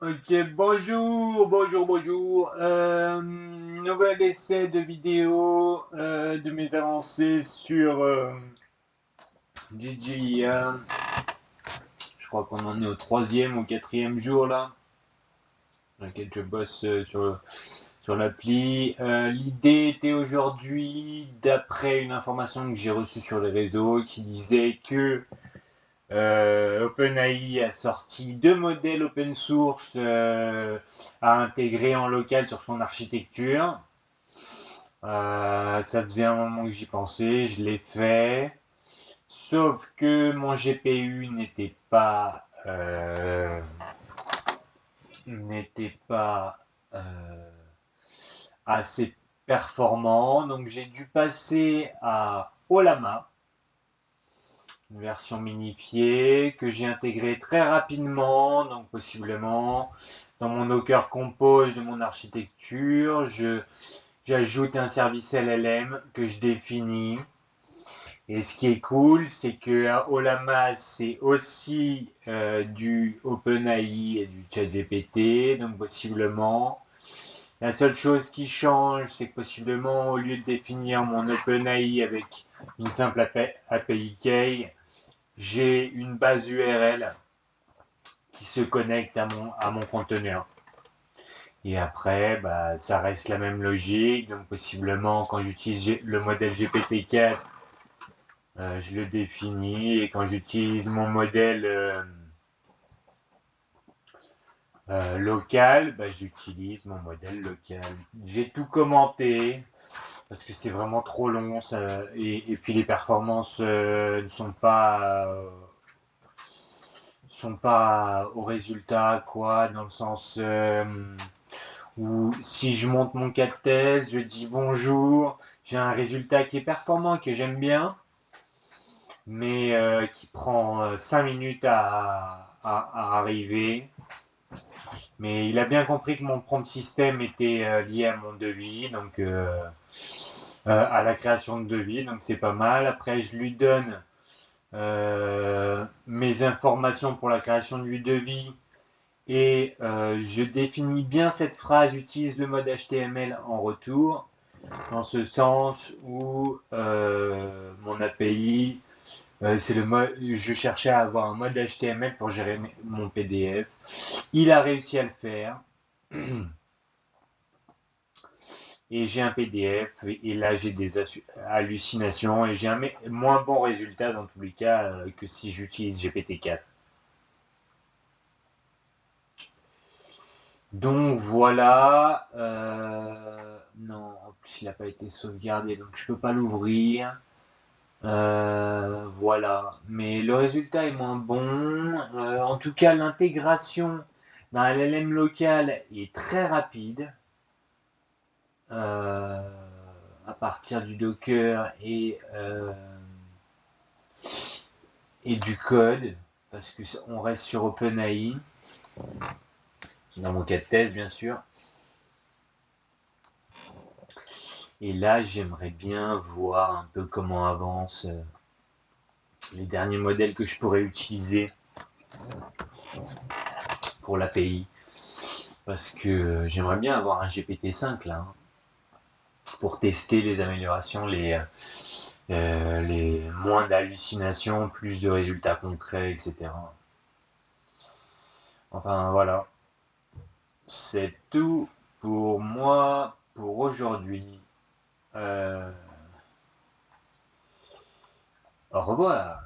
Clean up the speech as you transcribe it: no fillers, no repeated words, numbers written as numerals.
Ok, bonjour. Nouvel essai de vidéo de mes avancées sur DJI. Je crois qu'on en est au troisième ou quatrième jour là, dans lequel je bosse sur l'appli. L'idée était aujourd'hui, d'après une information que j'ai reçue sur les réseaux, qui disait que OpenAI a sorti deux modèles open source à intégrer en local sur son architecture. Ça faisait un moment que j'y pensais, je l'ai fait. Sauf que mon GPU n'était pas assez performant, donc j'ai dû passer à Olama, une version minifiée que j'ai intégrée très rapidement, donc possiblement dans mon Docker Compose de mon architecture. J'ajoute un service LLM que je définis. Et ce qui est cool, c'est que Olama, c'est aussi du OpenAI et du ChatGPT, donc possiblement. La seule chose qui change, c'est que possiblement, au lieu de définir mon OpenAI avec une simple API key, j'ai une base URL qui se connecte à mon conteneur. Et après, bah, ça reste la même logique. Donc possiblement, quand j'utilise le modèle GPT-4, je le définis. Et quand j'utilise mon modèle local, bah, j'utilise mon modèle local. J'ai tout commenté parce que c'est vraiment trop long. Et puis les performances ne sont pas au résultat, quoi, dans le sens où si je monte mon cas de thèse, je dis bonjour, j'ai un résultat qui est performant, que j'aime bien, mais qui prend 5 minutes à arriver. Mais il a bien compris que mon prompt système était lié à mon devis, donc à la création de devis, donc c'est pas mal. Après, je lui donne mes informations pour la création du devis et je définis bien cette phrase, utilise le mode HTML en retour, dans ce sens où mon API, c'est le mode, je cherchais à avoir un mode HTML pour gérer mon PDF. Il a réussi à le faire. Et j'ai un PDF, et là j'ai des hallucinations, et j'ai un moins bon résultat dans tous les cas que si j'utilise GPT-4. Donc voilà, non, en plus il n'a pas été sauvegardé, donc je peux pas l'ouvrir. Voilà, mais le résultat est moins bon. En tout cas, l'intégration d'un LLM local est très rapide euh, à partir du Docker et du code, parce que on reste sur OpenAI, dans mon cas de thèse bien sûr. Et là, j'aimerais bien voir un peu comment avancent les derniers modèles que je pourrais utiliser pour l'API. Parce que j'aimerais bien avoir un GPT-5 là, hein, pour tester les améliorations, les moins d'hallucinations, plus de résultats concrets, etc. Enfin voilà, c'est tout pour moi pour aujourd'hui. Euh, Au revoir.